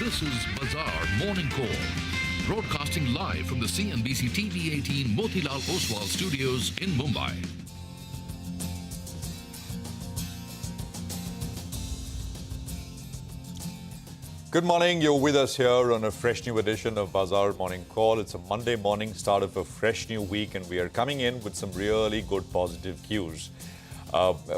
This is Bazaar Morning Call, broadcasting live from the CNBC TV18 Motilal Oswal studios in Mumbai. Good morning. You're with us here on a fresh new edition of Bazaar Morning Call. It's a Monday morning, start of a fresh new week, and we are coming in with some really good positive cues.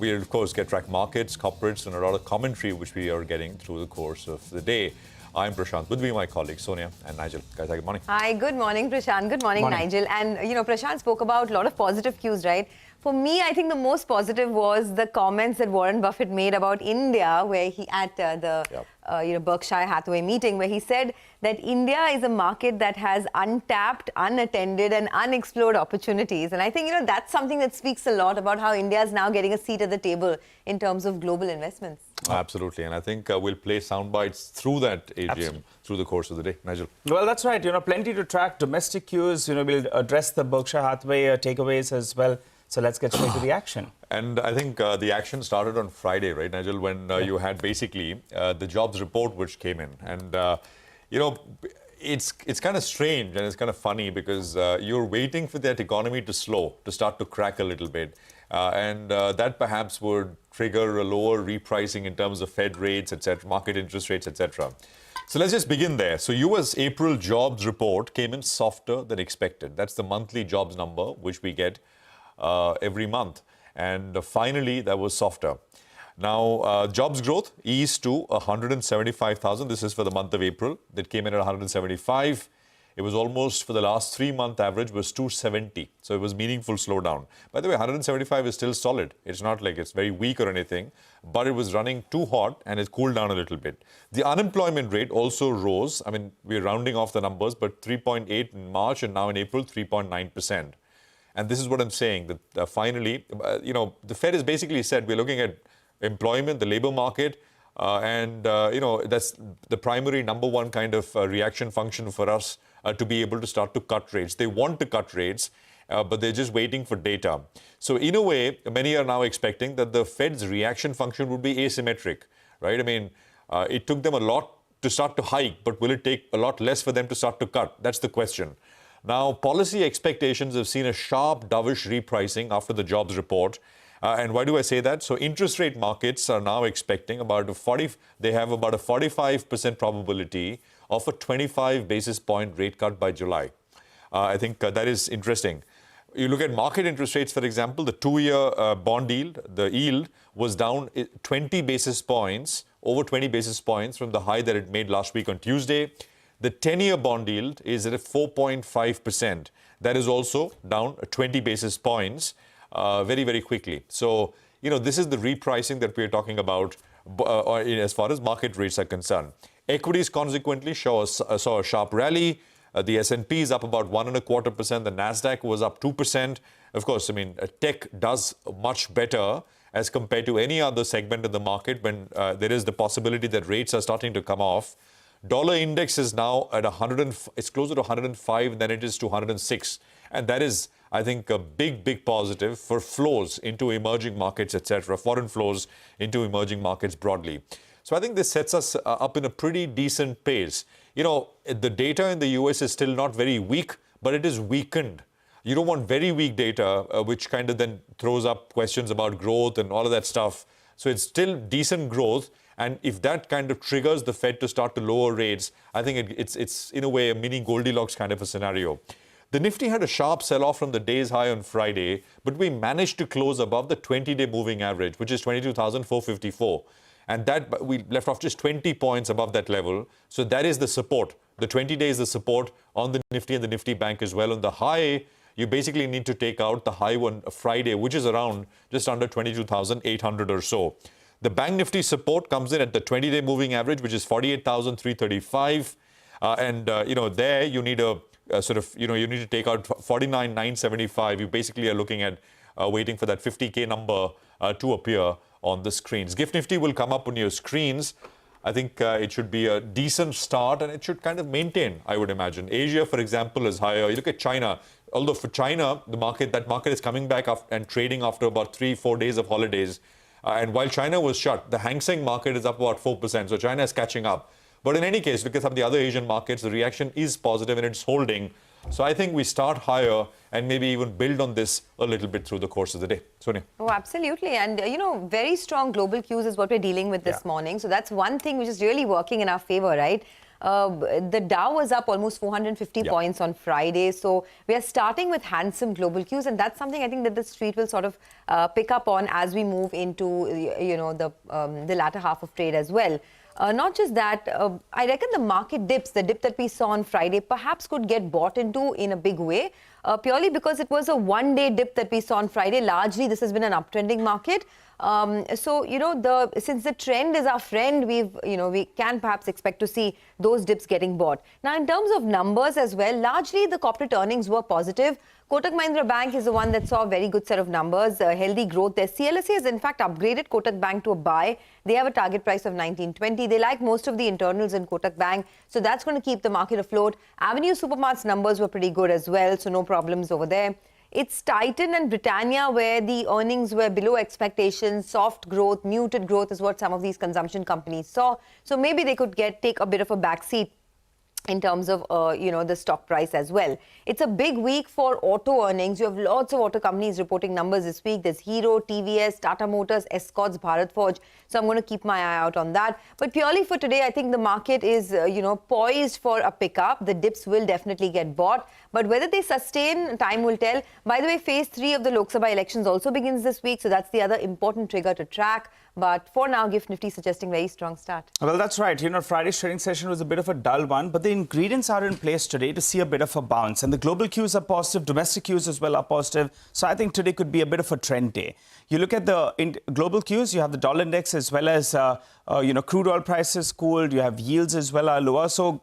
We, of course, get track markets, corporates, and a lot of commentary which we are getting through the course of the day. I'm Prashant. With me, my colleagues Sonia and Nigel. Guys, good morning. Hi, good morning, Prashant. Good morning, Nigel. And, Prashant spoke about a lot of positive cues, right? For me, I think the most positive was the comments that Warren Buffett made about India, where he at the Berkshire Hathaway meeting, where he said that India is a market that has untapped, unattended, and unexplored opportunities. And I think that's something that speaks a lot about how India is now getting a seat at the table in terms of global investments. Absolutely, and I think we'll play sound bites through that AGM through the course of the day. Nigel. Well, that's right. Plenty to track. Domestic cues. We'll address the Berkshire Hathaway takeaways as well. So let's get straight to the action. And I think the action started on Friday, right, Nigel, when you had basically the jobs report which came in. And, it's kind of strange and it's kind of funny because you're waiting for that economy to slow, to start to crack a little bit. And that perhaps would trigger a lower repricing in terms of Fed rates, etc., market interest rates, etc. So let's just begin there. So US April jobs report came in softer than expected. That's the monthly jobs number, which we get every month. And finally, that was softer. Now, jobs growth eased to 175,000. This is for the month of April. That came in at 175. It was almost, for the last 3-month average, was 270. So it was meaningful slowdown. By the way, 175 is still solid. It's not like it's very weak or anything, but it was running too hot and it cooled down a little bit. The unemployment rate also rose. I mean, we're rounding off the numbers, but 3.8 in March and now in April, 3.9%. And this is what I'm saying, that finally, the Fed has basically said we're looking at employment, the labor market, that's the primary number one kind of reaction function for us to be able to start to cut rates. They want to cut rates, but they're just waiting for data. So in a way, many are now expecting that the Fed's reaction function would be asymmetric, right? I mean, it took them a lot to start to hike, but will it take a lot less for them to start to cut? That's the question. Now, policy expectations have seen a sharp dovish repricing after the jobs report. And why do I say that? So interest rate markets are now expecting they have about a 45% probability of a 25 basis point rate cut by July. I think that is interesting. You look at market interest rates, for example, the 2-year bond yield, the yield was down 20 basis points, over 20 basis points from the high that it made last week on Tuesday. The 10-year bond yield is at 4.5%. That is also down 20 basis points very, very quickly. So, this is the repricing that we're talking about as far as market rates are concerned. Equities consequently saw a sharp rally. The S&P is up about 1.25%. The Nasdaq was up 2%. Of course, tech does much better as compared to any other segment of the market when there is the possibility that rates are starting to come off. Dollar index is now at it's closer to 105 than it is to 106. And that is, I think, a big positive for flows into emerging markets, etc., foreign flows into emerging markets broadly. So I think this sets us up in a pretty decent pace. The data in the US is still not very weak, but it is weakened. You don't want very weak data, which kind of then throws up questions about growth and all of that stuff. So it's still decent growth. And if that kind of triggers the Fed to start to lower rates, I think it's in a way a mini Goldilocks kind of a scenario. The Nifty had a sharp sell-off from the day's high on Friday, but we managed to close above the 20-day moving average, which is 22,454. And that we left off just 20 points above that level. So that is the support. The 20-day is the support on the Nifty and the Nifty Bank as well. On the high, you basically need to take out the high on Friday, which is around just under 22,800 or so. The Bank Nifty support comes in at the 20-day moving average, which is 48,335. There you need you need to take out 49,975. You basically are looking at waiting for that 50K number to appear on the screens. GIFT Nifty will come up on your screens. I think it should be a decent start and it should kind of maintain, I would imagine. Asia, for example, is higher. You look at China. Although for China, that market is coming back and trading after about 3-4 days of holidays. And while China was shut, the Hang Seng market is up about 4%. So China is catching up. But in any case, look at some of the other Asian markets, the reaction is positive and it's holding. So I think we start higher and maybe even build on this a little bit through the course of the day. Sonia. Oh, absolutely. And, very strong global cues is what we're dealing with this morning. So that's one thing which is really working in our favor, right? The Dow was up almost 450 points on Friday. So we are starting with handsome global cues. And that's something I think that the street will sort of pick up on as we move into, the latter half of trade as well. Not just that, I reckon the market dips, the dip that we saw on Friday, perhaps could get bought into in a big way, purely because it was a one-day dip that we saw on Friday. Largely, this has been an uptrending market. Since the trend is our friend, we can perhaps expect to see those dips getting bought. Now, in terms of numbers as well, largely the corporate earnings were positive. Kotak Mahindra Bank is the one that saw a very good set of numbers, healthy growth there. CLSA has in fact upgraded Kotak Bank to a buy. They have a target price of 1920. They like most of the internals in Kotak Bank, so that's going to keep the market afloat. Avenue Supermart's numbers were pretty good as well, so no problems over there. It's Titan and Britannia where the earnings were below expectations. Soft growth, muted growth is what some of these consumption companies saw. So maybe they could take a bit of a backseat in terms of, the stock price as well. It's a big week for auto earnings. You have lots of auto companies reporting numbers this week. There's Hero, TVS, Tata Motors, Escorts, Bharat Forge. So I'm going to keep my eye out on that. But purely for today, I think the market is, poised for a pickup. The dips will definitely get bought. But whether they sustain, time will tell. By the way, phase 3 of the Lok Sabha elections also begins this week. So that's the other important trigger to track. But for now, GIFT Nifty suggesting very strong start. Well, that's right. Friday's trading session was a bit of a dull one, but the ingredients are in place today to see a bit of a bounce. And the global cues are positive, domestic cues as well are positive. So I think today could be a bit of a trend day. You look at the global cues, you have the dollar index as well as, crude oil prices cooled. You have yields as well are lower. So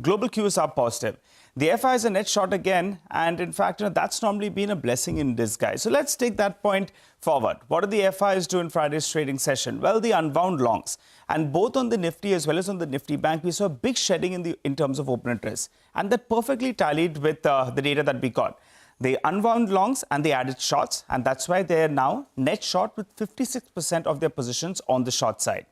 global cues are positive. The FI is a net short again, and in fact, that's normally been a blessing in disguise. So let's take that point forward. What did the FIs do in Friday's trading session? Well, they unwound longs, and both on the Nifty as well as on the Nifty Bank, we saw a big shedding in terms of open interest, and that perfectly tallied with the data that we got. They unwound longs and they added shorts, and that's why they are now net short with 56% of their positions on the short side.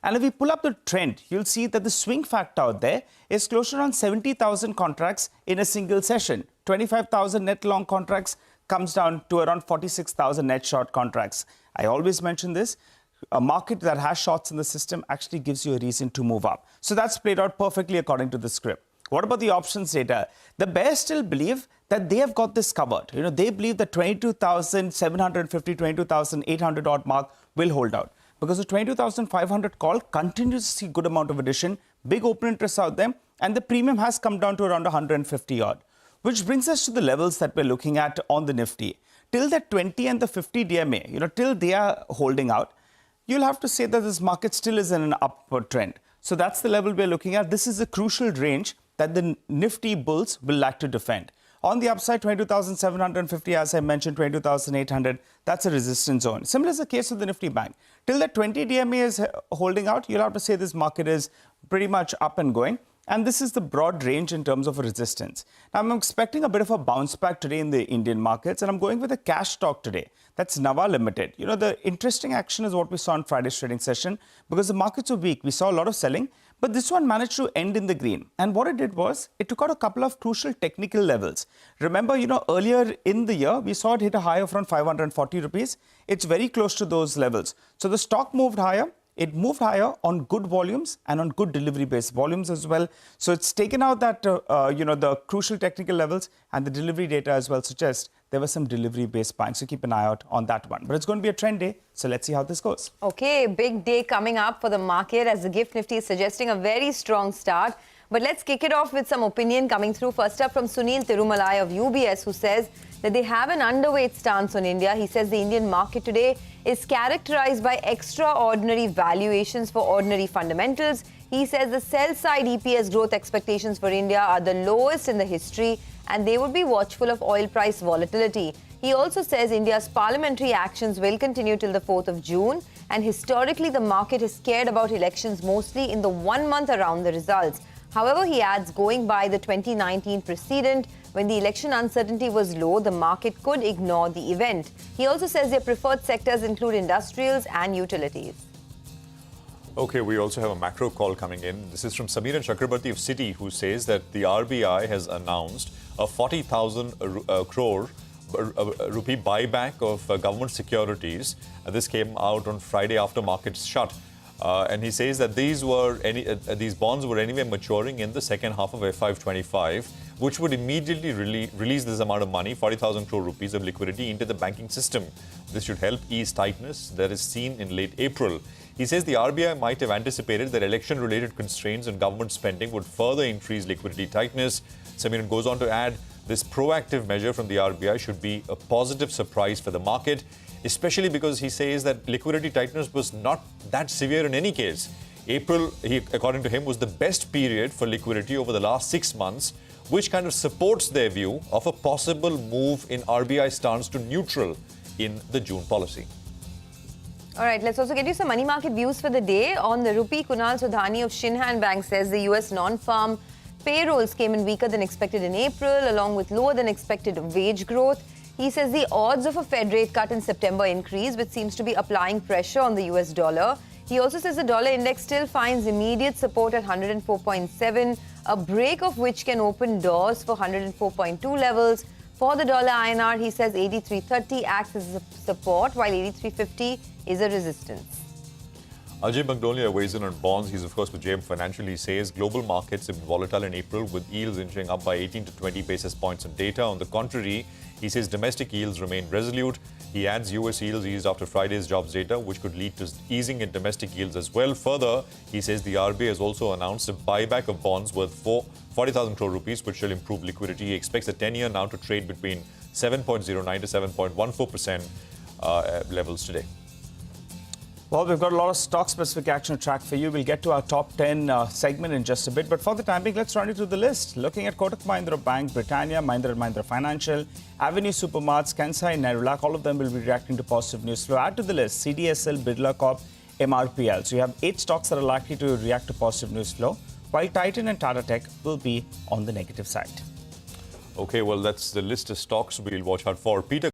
And if we pull up the trend, you'll see that the swing factor out there is close to around 70,000 contracts in a single session. 25,000 net long contracts comes down to around 46,000 net short contracts. I always mention this. A market that has shorts in the system actually gives you a reason to move up. So that's played out perfectly according to the script. What about the options data? The bears still believe that they have got this covered. They believe that 22,750, 22,800 odd mark will hold out. Because the 22,500 call continues to see good amount of addition, big open interest out there, and the premium has come down to around 150 odd. Which brings us to the levels that we're looking at on the Nifty. Till the 20 and the 50 DMA, till they are holding out, you'll have to say that this market still is in an upward trend. So that's the level we're looking at. This is a crucial range that the Nifty bulls will like to defend. On the upside, 22,750, as I mentioned, 22,800, that's a resistance zone. Similar is the case of the Nifty Bank. Till the 20 DMA is holding out, you'll have to say this market is pretty much up and going. And this is the broad range in terms of resistance. Now, I'm expecting a bit of a bounce back today in the Indian markets, and I'm going with a cash stock today. That's Nava Limited. The interesting action is what we saw in Friday's trading session because the markets were weak. We saw a lot of selling, but this one managed to end in the green. And what it did was it took out a couple of crucial technical levels. Remember, earlier in the year, we saw it hit a high of around 540 rupees. It's very close to those levels. So the stock moved higher. It moved higher on good volumes and on good delivery-based volumes as well. So it's taken out that, the crucial technical levels, and the delivery data as well suggests there was some delivery-based buying. So keep an eye out on that one. But it's going to be a trend day. So let's see how this goes. Okay, big day coming up for the market as the GIFT Nifty is suggesting a very strong start. But let's kick it off with some opinion coming through. First up from Sunil Tirumalai of UBS, who says that they have an underweight stance on India. He says the Indian market today is characterized by extraordinary valuations for ordinary fundamentals. He says the sell-side EPS growth expectations for India are the lowest in the history, and they would be watchful of oil price volatility. He also says India's parliamentary actions will continue till the 4th of June, and historically the market has cared about elections mostly in the 1 month around the results. However, he adds, going by the 2019 precedent, when the election uncertainty was low, the market could ignore the event. He also says their preferred sectors include industrials and utilities. Okay, we also have a macro call coming in. This is from Samir and Chakrabarti of Citi, who says that the RBI has announced a 40,000 crore rupee buyback of government securities. This came out on Friday after markets shut. And he says that these bonds were anyway maturing in the second half of FY25, which would immediately release this amount of money, 40,000 crore rupees of liquidity, into the banking system. This should help ease tightness that is seen in late April. He says the RBI might have anticipated that election-related constraints on government spending would further increase liquidity tightness. Samir goes on to add, this proactive measure from the RBI should be a positive surprise for the market, especially because he says that liquidity tightness was not that severe in any case. April, according to him, was the best period for liquidity over the last 6 months, which kind of supports their view of a possible move in RBI stance to neutral in the June policy. All right, let's also get you some money market views for the day. On the rupee, Kunal Sodhani of Shinhan Bank says the US non-farm payrolls came in weaker than expected in April, along with lower than expected wage growth. He says the odds of a Fed rate cut in September increase, which seems to be applying pressure on the US dollar. He also says the dollar index still finds immediate support at 104.7, a break of which can open doors for 104.2 levels. For the dollar INR, he says 83.30 acts as a support, while 83.50 is a resistance. Ajay Magnolia weighs in on bonds. He's, of course, with JM Financial. He says global markets have been volatile in April, with yields inching up by 18 to 20 basis points in data. On the contrary, he says domestic yields remain resolute. He adds US yields eased after Friday's jobs data, which could lead to easing in domestic yields as well. Further, he says the RBI has also announced a buyback of bonds worth 40,000 crore rupees, which will improve liquidity. He expects the 10-year now to trade between 7.09 to 7.14% levels today. Well, we've got a lot of stock-specific action to track for you. We'll get to our top 10 segment in just a bit. But for the time being, let's run you through the list. Looking at Kotak Mahindra Bank, Britannia, Mahindra & Mahindra Financial, Avenue Supermarts, Kansai, Nerulac, all of them will be reacting to positive news flow. Add to the list CDSL, Birla Corp, MRPL. So you have 8 stocks that are likely to react to positive news flow, while Titan and Tata Tech will be on the negative side. Okay, well, that's the list of stocks we'll watch out for. Peter